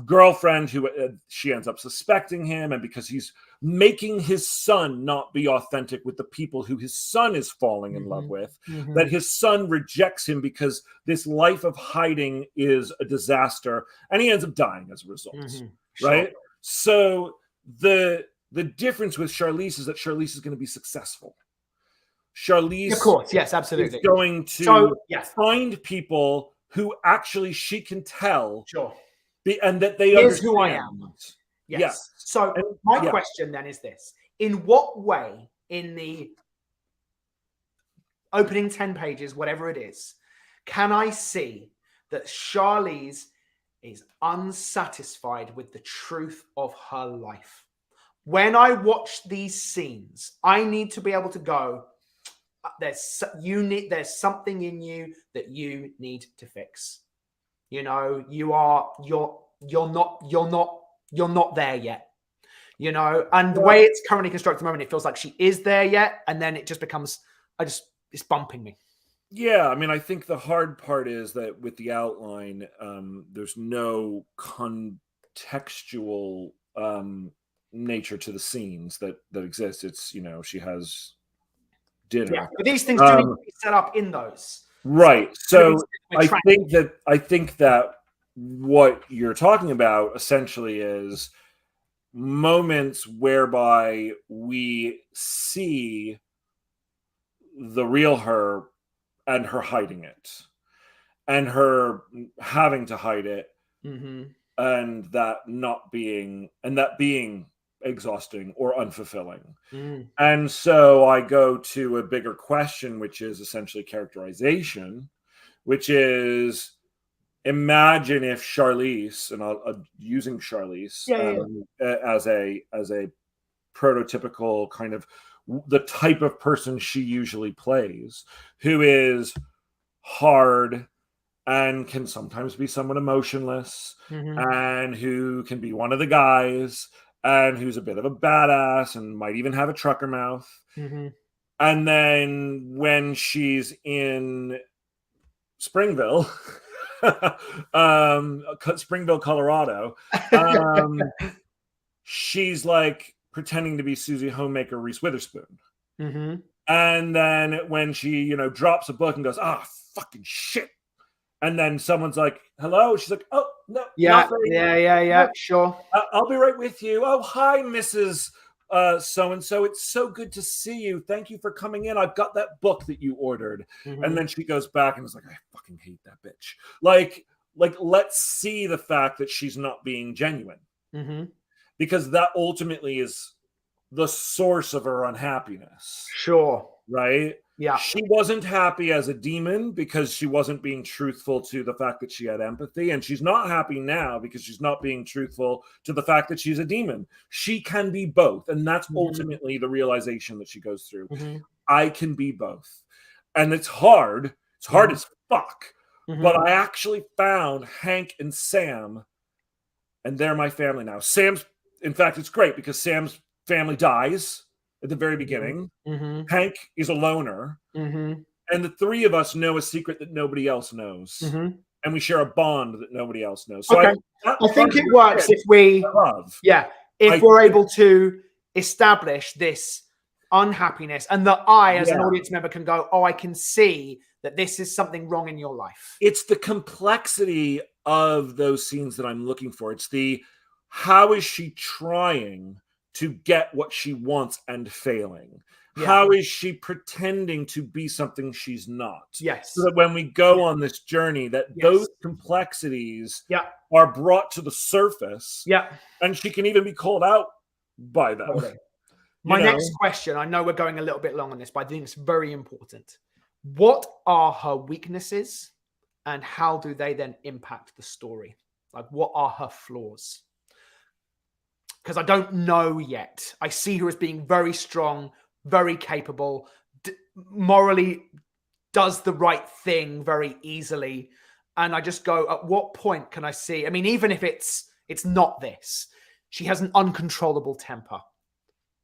girlfriend, who she ends up suspecting him, and because he's making his son not be authentic with the people who his son is falling in love with, that his son rejects him because this life of hiding is a disaster, and he ends up dying as a result, right? Sure. So the difference with Charlize is that Charlize is going to be successful. Charlize, of course, yes, absolutely, is going to find people who actually she can tell, and that they Here's understand who I am. Yes. So and, my question then is this: in what way, in the opening 10 pages, whatever it is, can I see that Charlize is unsatisfied with the truth of her life? When I watch these scenes, I need to be able to go, there's something in you that you need to fix. You know, you're not there yet. You know, and the way it's currently constructed at the moment, it feels like she is there yet, and then it just becomes, it's bumping me. Yeah, I mean, I think the hard part is that with the outline, there's no contextual nature to the scenes that exist. It's, she has dinner. Yeah, but these things do need to be set up in those. Right. So I think that what you're talking about essentially is moments whereby we see the real her and her hiding it and her having to hide it, and that being exhausting or unfulfilling. And so I go to a bigger question, which is essentially characterization, which is, imagine if Charlize, and I'll using Charlize as a prototypical kind of the type of person she usually plays, who is hard and can sometimes be somewhat emotionless, and who can be one of the guys, and who's a bit of a badass and might even have a trucker mouth. And then when she's in Springville, Springville, Colorado, she's like pretending to be Susie Homemaker, Reese Witherspoon. And then when she, drops a book and goes, fucking shit. And then someone's like, hello. She's like, oh, no. Yeah. Sure. I'll be right with you. Oh, hi, Mrs. So-and-so. It's so good to see you. Thank you for coming in. I've got that book that you ordered. And then she goes back and is like, I fucking hate that bitch. Like, let's see the fact that she's not being genuine. Because that ultimately is the source of her unhappiness. Sure. Right? Yeah. She wasn't happy as a demon because she wasn't being truthful to the fact that she had empathy. And she's not happy now because she's not being truthful to the fact that she's a demon. She can be both. And that's ultimately the realization that she goes through. I can be both. And it's hard. It's hard as fuck. But I actually found Hank and Sam, and they're my family now. In fact, it's great because Sam's family dies at the very beginning. Hank is a loner. And the three of us know a secret that nobody else knows. And we share a bond that nobody else knows. So I think it works if we're able to establish this unhappiness, and that I, as an Yeah. audience member, can go, oh, I can see that this is something wrong in your life. It's the complexity of those scenes that I'm looking for. It's the how is she trying to get what she wants and failing? Yeah. How is she pretending to be something she's not? Yes. So that when we go on this journey, that Yes. those complexities Yeah. are brought to the surface, Yeah. and she can even be called out by them. Totally. You My know? next question, I know we're going a little bit long on this, but I think it's very important. What are her weaknesses and how do they then impact the story? Like, what are her flaws? Because I don't know yet. I see her as being very strong, very capable, morally does the right thing very easily. And I just go, at what point can I see? I mean, even if it's not this, she has an uncontrollable temper,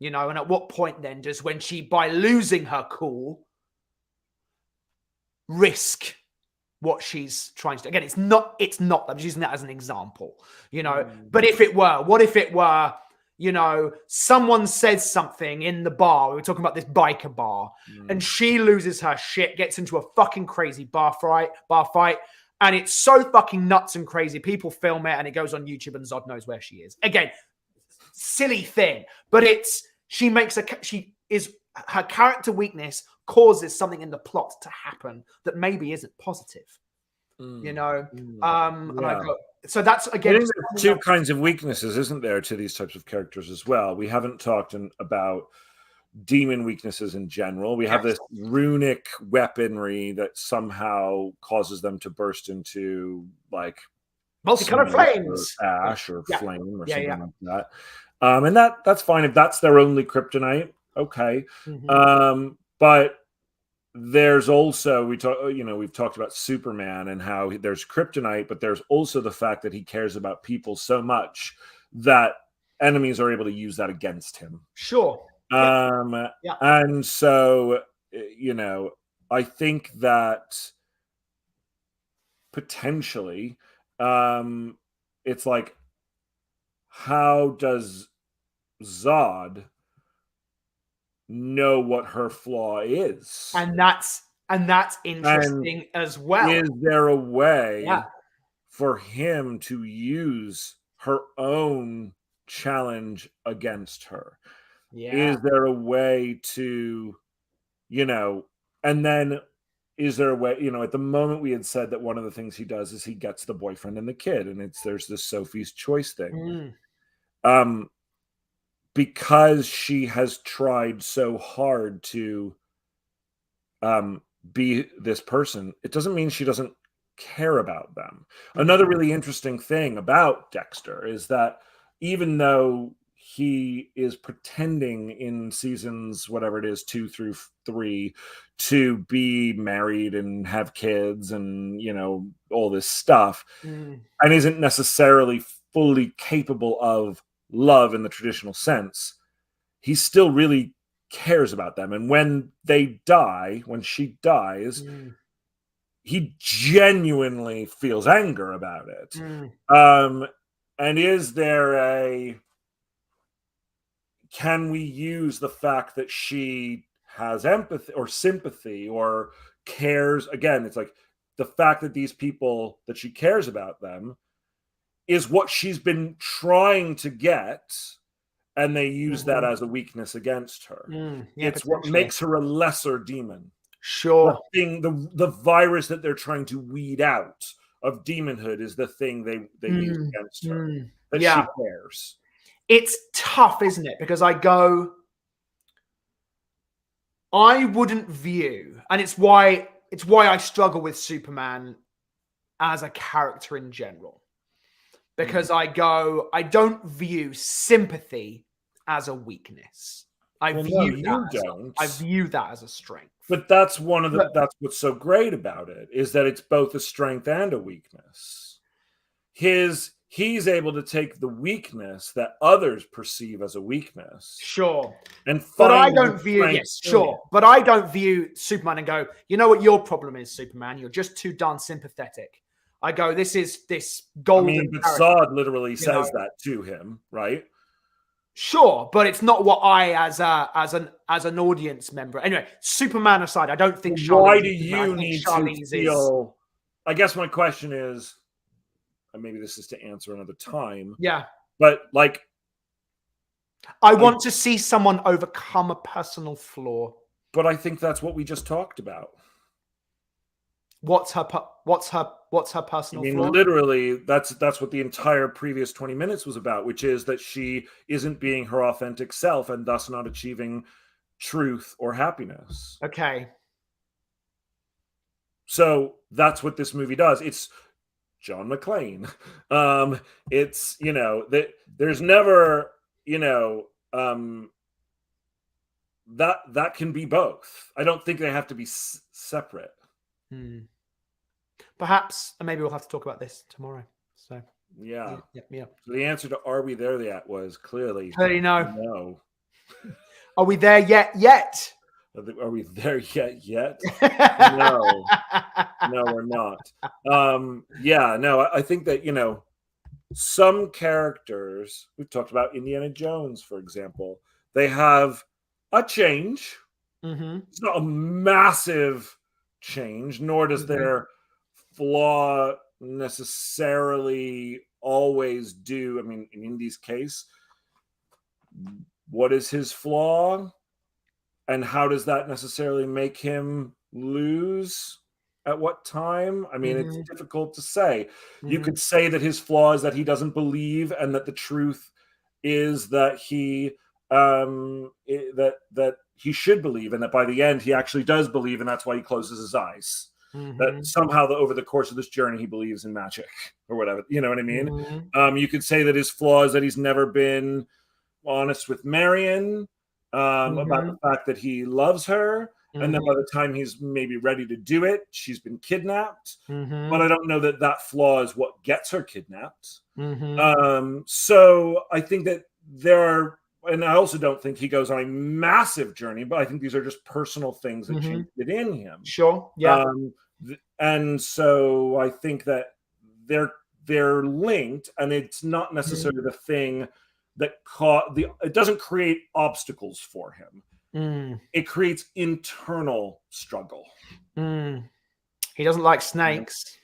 you know, and at what point then does, when she, by losing her cool, risk what she's trying to do? Again, it's not, I'm just using that as an example, you know, but if it were, what if it were, you know, someone says something in the bar, we were talking about this biker bar, and she loses her shit, gets into a fucking crazy bar fight, and it's so fucking nuts and crazy. People film it and it goes on YouTube and Zod knows where she is. Again, silly thing, but her character weakness causes something in the plot to happen that maybe isn't positive, you know? And I go, so that's, again, There's two kinds of weaknesses, isn't there, to these types of characters as well? We haven't talked about demon weaknesses in general. We have this runic weaponry that somehow causes them to burst into like multicolored flames, ash or flame or something like that. And that's fine if that's their only kryptonite. Okay. But there's also, we've talked about Superman and how there's kryptonite, but there's also the fact that he cares about people so much that enemies are able to use that against him. Sure. And so, you know, I think that potentially it's like, how does Zod know what her flaw is? And that's interesting as well. Is there a way for him to use her own challenge against her? Is there a way to, you know, and then is there a way, you know, at the moment we had said that one of the things he does is he gets the boyfriend and the kid, and there's this Sophie's Choice thing. Because she has tried so hard to be this person, it doesn't mean she doesn't care about them. Another really interesting thing about Dexter is that even though he is pretending in seasons, whatever it is, 2 through 3, to be married and have kids and, you know, all this stuff, and isn't necessarily fully capable of love in the traditional sense, he still really cares about them. And when they die, when she dies, he genuinely feels anger about it. And is there can we use the fact that she has empathy or sympathy or cares? Again, it's like the fact that these people, that she cares about them, is what she's been trying to get, and they use that as a weakness against her. It's what makes her a lesser demon. Sure. The virus that they're trying to weed out of demonhood is the thing they use against her. That she cares. It's tough, isn't it? Because I wouldn't view, and it's why I struggle with Superman as a character in general. Because I don't view sympathy as a weakness. I view that as a strength. But that's that's what's so great about it, is that it's both a strength and a weakness. He's able to take the weakness that others perceive as a weakness. Sure. But I don't view But I don't view Superman and go, you know what your problem is, Superman? You're just too darn sympathetic. I go, this is this golden. I mean, but Zod literally says that to him, right? Sure, but it's not what I, as an audience member. Anyway, Superman aside, I don't think. Why Charlize do is Superman. I you think need Charlize to is- feel? I guess my question is, and maybe this is to answer another time. Yeah, But like, I want to see someone overcome a personal flaw. but I think that's what we just talked about. What's her personal I mean, flaw? literally, that's what the entire previous 20 minutes was about, which is that she isn't being her authentic self and thus not achieving truth or happiness. Okay. So that's what this movie does. It's John McClane. It's, you know, that there's never, you know, that can be both. I don't think they have to be separate. Perhaps, and maybe we'll have to talk about this tomorrow. So Yeah. yeah. So the answer to "Are we there yet?" was clearly no. no. Are we there yet? Yet? Are we there yet? No, no, we're not. Yeah, no, I think that, you know, some characters, we've talked about Indiana Jones, for example, they have a change. It's not a massive change, nor does their flaw necessarily always do. I mean, in Indy's case, what is his flaw? And how does that necessarily make him lose at what time? I mean, it's difficult to say. You could say that his flaw is that he doesn't believe, and that the truth is that he that he should believe, and that by the end he actually does believe, and that's why he closes his eyes. That somehow over the course of this journey he believes in magic or whatever. You know what I mean? You could say that his flaw is that he's never been honest with Marion. About the fact that he loves her, and then by the time he's maybe ready to do it, she's been kidnapped. But I don't know that that flaw is what gets her kidnapped. So I think that there are, and I also don't think he goes on a massive journey, but I think these are just personal things that changed it in him. Sure. Yeah. And so I think that they're linked, and it's not necessarily the thing that it doesn't create obstacles for him. It creates internal struggle. He doesn't like snakes.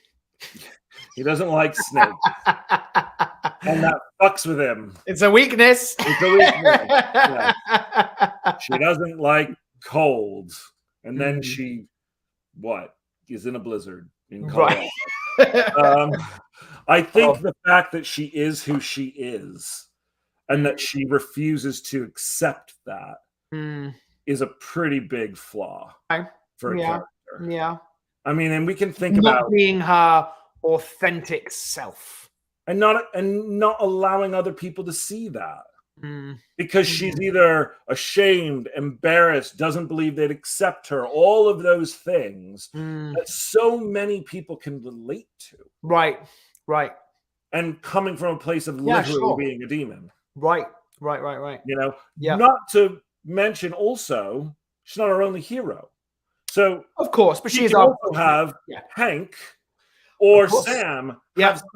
He doesn't like snakes. And that fucks with him. It's a weakness. It's a weakness. Yeah. She doesn't like cold. And then she is in a blizzard in Colorado. Right. I think the fact that she is who she is, and that she refuses to accept that is a pretty big flaw for a character. Yeah. I mean, and we can think not about being her authentic self. And not allowing other people to see that. Because she's either ashamed, embarrassed, doesn't believe they'd accept her, all of those things that so many people can relate to. Right. And coming from a place of literally being a demon. Right. You know, not to mention also, she's not our only hero. So of course, but she's also have Hank or Sam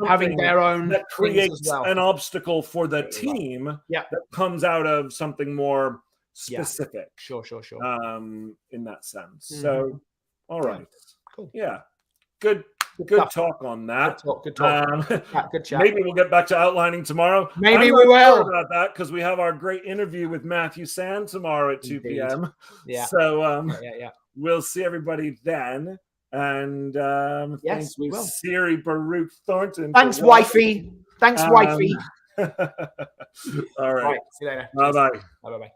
having their own that creates an obstacle for the team that comes out of something more specific. Sure. In that sense. So all right. Cool. Yeah. Good talk on that. Good talk. Good chat. Maybe we'll get back to outlining tomorrow. Maybe we will. About that, because we have our great interview with Matthew Sand tomorrow at 2 p.m. Yeah. So we'll see everybody then. And yes, we will. Siri Baruch Thornton. Thanks, wifey. All right. All right. See you later. Bye-bye. Bye-bye.